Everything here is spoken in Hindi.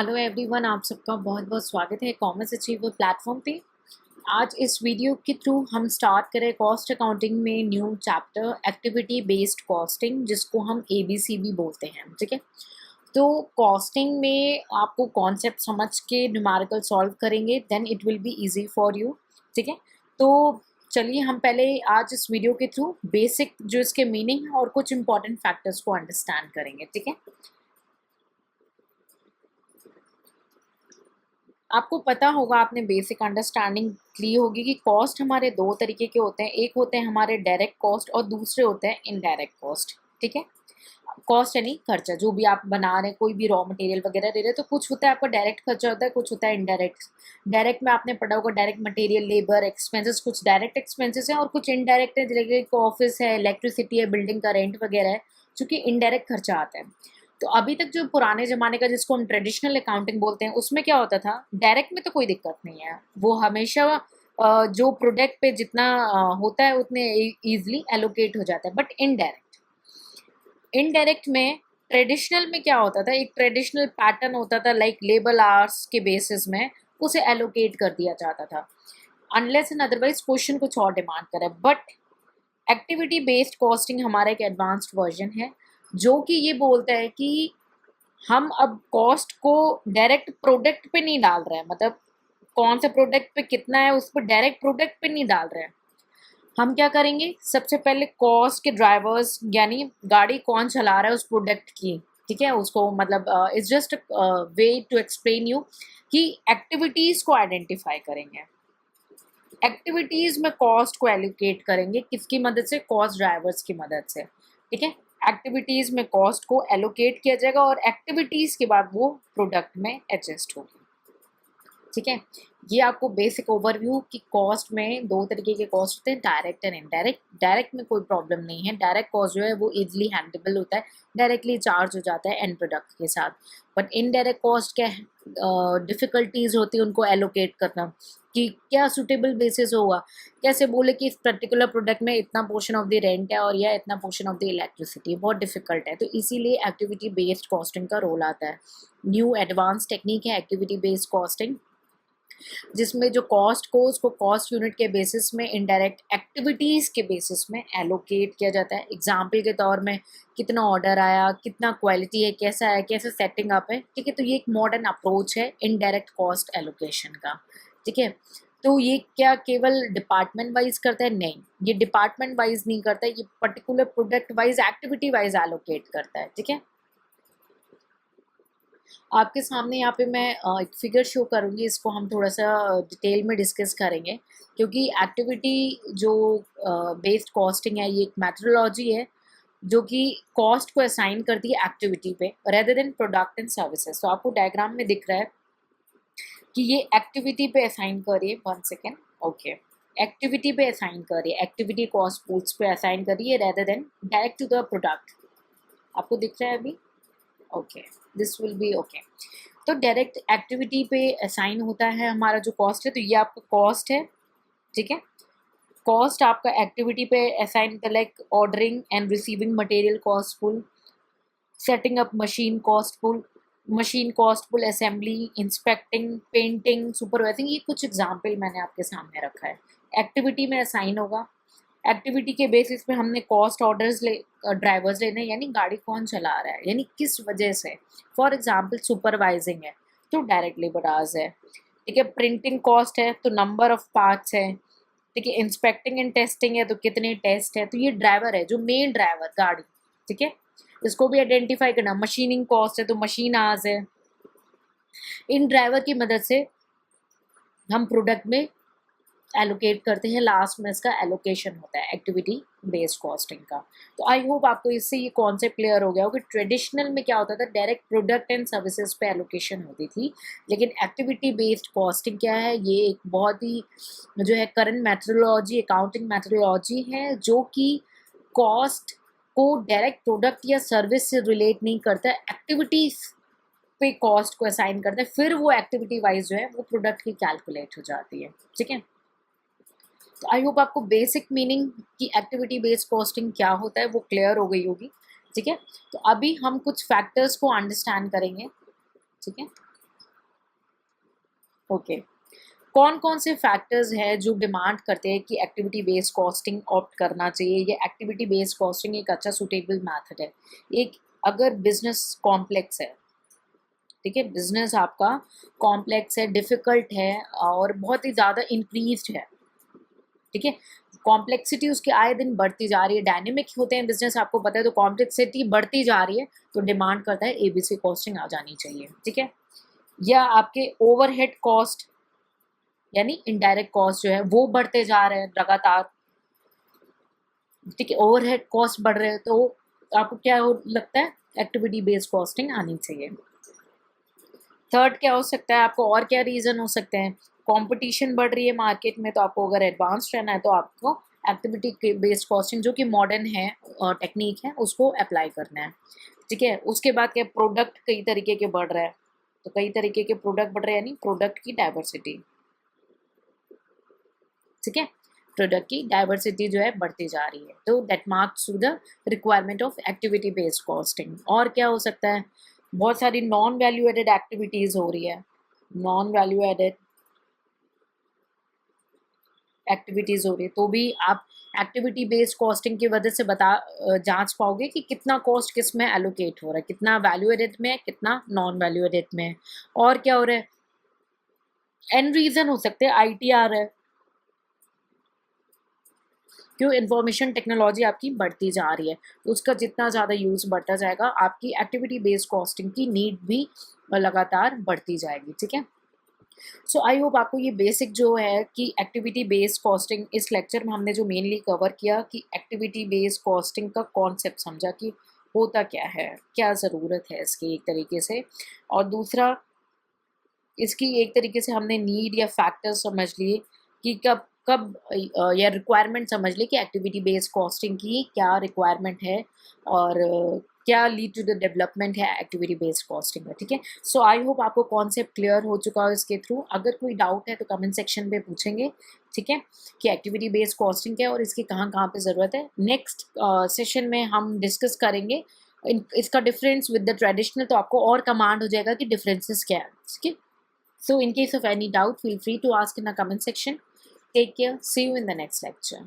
हेलो एवरीवन, आप सबका बहुत बहुत स्वागत है कॉमर्स अचीवर प्लेटफॉर्म पे। आज इस वीडियो के थ्रू हम स्टार्ट करें कॉस्ट अकाउंटिंग में new chapter activity based costing, जिसको हम ABCB बोलते हैं। ठीक है, तो कॉस्टिंग में आपको कॉन्सेप्ट समझ के न्यूमेरिकल सॉल्व करेंगे, then it will be easy for you. ठीक है, तो चलिए हम पहले आज इस वीडियो के थ्रू बेसिक जो इसके मीनिंग है और कुछ इंपॉर्टेंट फैक्टर्स को अंडरस्टैंड करेंगे। ठीक है, आपको पता होगा, आपने बेसिक अंडरस्टैंडिंग ली होगी कि कॉस्ट हमारे दो तरीके के होते हैं। एक होते हैं हमारे डायरेक्ट कॉस्ट और दूसरे होते हैं इनडायरेक्ट कॉस्ट। ठीक है, कॉस्ट यानी खर्चा, जो भी आप बना रहे हैं, कोई भी रॉ मटेरियल वगैरह दे रहे हैं, तो कुछ होता है आपका डायरेक्ट खर्चा होता है, कुछ होता है इनडायरेक्ट। डायरेक्ट में आपने पढ़ा होगा डायरेक्ट मटेरियल, लेबर एक्सपेंसेस, कुछ डायरेक्ट एक्सपेंसेस हैं और कुछ इनडायरेक्ट है, जैसे ऑफिस है, इलेक्ट्रिसिटी है, बिल्डिंग का रेंट वगैरह है, जो कि इनडायरेक्ट खर्चा आता है। तो अभी तक जो पुराने ज़माने का, जिसको हम ट्रेडिशनल अकाउंटिंग बोलते हैं, उसमें क्या होता था, डायरेक्ट में तो कोई दिक्कत नहीं है, वो हमेशा जो प्रोडक्ट पे जितना होता है उतने ईजिली एलोकेट हो जाता है। बट इनडायरेक्ट में, ट्रेडिशनल में क्या होता था, एक ट्रेडिशनल पैटर्न होता था, लाइक लेबर आवर्स के बेसिस में उसे एलोकेट कर दिया जाता था, अनलेस एंड अदरवाइज क्वेश्चन कुछ और डिमांड करे। बट एक्टिविटी बेस्ड कॉस्टिंग हमारा एक एडवांस्ड वर्जन है, जो कि ये बोलता है कि हम अब कॉस्ट को डायरेक्ट प्रोडक्ट पे नहीं डाल रहे हैं, मतलब कौन से प्रोडक्ट पे कितना है उस पर डायरेक्ट प्रोडक्ट पे नहीं डाल रहे हैं। हम क्या करेंगे, सबसे पहले कॉस्ट के ड्राइवर्स, यानी गाड़ी कौन चला रहा है उस प्रोडक्ट की। ठीक है, उसको मतलब it's just way to explain you कि एक्टिविटीज़ को आइडेंटिफाई करेंगे, एक्टिविटीज में कॉस्ट को एलोकेट करेंगे, किसकी मदद से, कॉस्ट ड्राइवर्स की मदद से। ठीक है, एक्टिविटीज में कॉस्ट को एलोकेट किया जाएगा और एक्टिविटीज के बाद वो प्रोडक्ट में एडजस्ट होगी। ठीक है, ये आपको बेसिक ओवरव्यू कि कॉस्ट में दो तरीके के कॉस्ट होते हैं, डायरेक्ट एंड इनडायरेक्ट। डायरेक्ट में कोई प्रॉब्लम नहीं है, डायरेक्ट कॉस्ट जो है वो इजीली हैंडेबल होता है, डायरेक्टली चार्ज हो जाता है एंड प्रोडक्ट के साथ। बट इनडायरेक्ट कॉस्ट क्या है, डिफ़िकल्टीज होती है उनको एलोकेट करना, कि क्या सुटेबल बेसिस होगा, कैसे बोले कि इस पर्टिकुलर प्रोडक्ट में इतना पोर्शन ऑफ द रेंट है और या इतना पोर्शन ऑफ द इलेक्ट्रिसिटी, बहुत डिफिकल्ट है। तो इसीलिए एक्टिविटी बेस्ड कॉस्टिंग का रोल आता है। न्यू एडवांस टेक्निक है एक्टिविटी बेस्ड कॉस्टिंग, जिसमें जो कॉस्ट को उसको कॉस्ट यूनिट के बेसिस में, इनडायरेक्ट एक्टिविटीज़ के बेसिस में एलोकेट किया जाता है। एग्जाम्पल के तौर में कितना ऑर्डर आया, कितना क्वालिटी है, कैसा है, कैसे सेटिंग अप है। ठीक है, तो ये एक मॉडर्न अप्रोच है इनडायरेक्ट कॉस्ट एलोकेशन का। ठीक है, तो ये क्या केवल डिपार्टमेंट वाइज करता है? नहीं, ये डिपार्टमेंट वाइज नहीं करता है, ये particular product wise, activity wise allocate करता है। ठीक है, आपके सामने यहाँ पे मैं एक फिगर शो करूँगी, इसको हम थोड़ा सा डिटेल में डिस्कस करेंगे, क्योंकि एक्टिविटी जो बेस्ड कॉस्टिंग है, ये एक मेथडोलॉजी है जो कि कॉस्ट को असाइन करती है एक्टिविटी पे rather than product and services. तो आपको डायग्राम में दिख रहा है कि ये एक्टिविटी पे असाइन करिए, 1 सेकेंड, ओके, एक्टिविटी पे असाइन करिए, एक्टिविटी कॉस्ट पूल्स पे असाइन करिए rather than direct to the product. आपको दिख रहा है अभी? Okay, this will be okay. तो डायरेक्ट एक्टिविटी पे असाइन होता है हमारा जो कॉस्ट है, तो ये आपका कॉस्ट है। ठीक है, कॉस्ट आपका एक्टिविटी पे असाइन कर, like ordering and receiving material cost pool, setting up machine cost pool, machine cost pool, assembly, inspecting, painting, supervising, ये कुछ एग्जाम्पल मैंने आपके सामने रखा है। एक्टिविटी में असाइन होगा, एक्टिविटी के बेसिस पे हमने कॉस्ट ऑर्डर्स ड्राइवर्स लेने, यानी गाड़ी कौन चला रहा है, यानी किस वजह से। फॉर एग्जांपल सुपरवाइजिंग है तो डायरेक्ट लेबर आवर्स है। ठीक है, प्रिंटिंग कॉस्ट है तो नंबर ऑफ पार्ट्स है। ठीक है, इंस्पेक्टिंग एंड टेस्टिंग है तो कितने टेस्ट है, तो ये ड्राइवर है, जो मेन ड्राइवर गाड़ी। ठीक है, इसको भी आइडेंटिफाई करना। मशीनिंग कॉस्ट है तो मशीन आवर्स है। इन ड्राइवर की मदद से हम प्रोडक्ट में एलोकेट करते हैं, लास्ट में इसका एलोकेशन होता है एक्टिविटी बेस्ड कॉस्टिंग का। तो आई होप आपको इससे ये कॉन्सेप्ट क्लियर हो गया हो कि ट्रेडिशनल में क्या होता था, डायरेक्ट प्रोडक्ट एंड सर्विसेज पे एलोकेशन होती थी, लेकिन एक्टिविटी बेस्ड कॉस्टिंग क्या है, ये एक बहुत ही जो है करंट मेथडोलॉजी, अकाउंटिंग मेथडोलॉजी है, जो कि कॉस्ट को डायरेक्ट प्रोडक्ट या सर्विस से रिलेट नहीं करता, एक्टिविटीज पे कॉस्ट को असाइन करता है, फिर वो एक्टिविटी वाइज जो है वो प्रोडक्ट की कैलकुलेट हो जाती है। ठीक है, तो आई होप आपको बेसिक मीनिंग की एक्टिविटी बेस्ड कॉस्टिंग क्या होता है वो क्लियर हो गई होगी। ठीक है, तो अभी हम कुछ फैक्टर्स को अंडरस्टैंड करेंगे। ठीक है, ओके, कौन कौन से फैक्टर्स हैं जो डिमांड करते हैं कि एक्टिविटी बेस्ड कॉस्टिंग ऑप्ट करना चाहिए? ये एक्टिविटी बेस्ड कॉस्टिंग एक अच्छा सूटेबल मेथड है। एक, अगर बिजनेस कॉम्प्लेक्स है, ठीक है, बिजनेस आपका कॉम्प्लेक्स है, डिफ़िकल्ट है और बहुत ही ज़्यादा इंक्रीज्ड है, ठीक है, कॉम्प्लेक्सिटी उसकी आए दिन बढ़ती जा रही है, डायनेमिक होते हैं बिजनेस आपको पता है, तो कॉम्प्लेक्सिटी बढ़ती जा रही है, तो डिमांड करता है एबीसी कॉस्टिंग आ जानी चाहिए, ठीक है। या आपके ओवरहेड कॉस्ट यानी इनडायरेक्ट कॉस्ट जो है वो बढ़ते जा रहे हैं लगातार, ठीक है, ओवरहेड कॉस्ट बढ़ रहे हैं, तो आपको क्या लगता है, एक्टिविटी बेस्ड कॉस्टिंग आनी चाहिए। थर्ड क्या हो सकता है आपको, और क्या रीज़न हो सकते हैं, कंपटीशन बढ़ रही है मार्केट में, तो आपको अगर एडवांस रहना है तो आपको एक्टिविटी बेस्ड कॉस्टिंग जो कि मॉडर्न है टेक्निक है उसको अप्लाई करना है, ठीक है। उसके बाद क्या, प्रोडक्ट कई तरीके के बढ़ रहे हैं, तो कई तरीके के प्रोडक्ट बढ़ रहे हैं यानी प्रोडक्ट की डाइवर्सिटी, ठीक है, प्रोडक्ट की डाइवर्सिटी जो है बढ़ती जा रही है, तो that marks to the requirement of activity based costing. और क्या हो सकता है, बहुत सारी नॉन वैल्यू एडेड एक्टिविटीज़ हो रही है, नॉन वैल्यू एडेड एक्टिविटीज़ हो रही है, तो भी आप एक्टिविटी बेस्ड कॉस्टिंग की वजह से जांच पाओगे कि कितना कॉस्ट किस में एलोकेट हो रहा है, कितना वैल्यू एडेड में, कितना नॉन वैल्यू एडेड में। और क्या हो रहा है, एन रीज़न हो सकते हैं ITR है, क्यों, इंफॉर्मेशन टेक्नोलॉजी आपकी बढ़ती जा रही है, उसका जितना ज़्यादा यूज़ बढ़ता जाएगा आपकी एक्टिविटी बेस्ड कॉस्टिंग की नीड भी लगातार बढ़ती जाएगी, ठीक है। सो आई होप आपको ये बेसिक जो है कि एक्टिविटी बेस्ड कॉस्टिंग, इस लेक्चर में हमने जो मेनली कवर किया कि एक्टिविटी बेस्ड कॉस्टिंग का कॉन्सेप्ट समझा कि होता क्या है, क्या ज़रूरत है इसकी एक तरीके से, और दूसरा इसकी एक तरीके से हमने नीड या फैक्टर समझ लिए कि कब कब या रिक्वायरमेंट समझ ली कि एक्टिविटी बेस्ड कॉस्टिंग की क्या रिक्वायरमेंट है, और क्या लीड टू द डेवलपमेंट है एक्टिविटी बेस्ड कॉस्टिंग का, ठीक है। सो आई होप आपको कॉन्सेप्ट क्लियर हो चुका हो इसके थ्रू। अगर कोई डाउट है तो कमेंट सेक्शन पे पूछेंगे, ठीक है, कि एक्टिविटी बेस्ड कॉस्टिंग क्या है और इसकी कहाँ कहाँ पे ज़रूरत है। नेक्स्ट सेशन में हम डिस्कस करेंगे इसका डिफरेंस विद द ट्रेडिशनल, तो आपको और कमांड हो जाएगा कि डिफरेंसेस क्या है, ठीक है। So in case of any doubt, feel free to ask in the comment section. Take care. See you in the next lecture.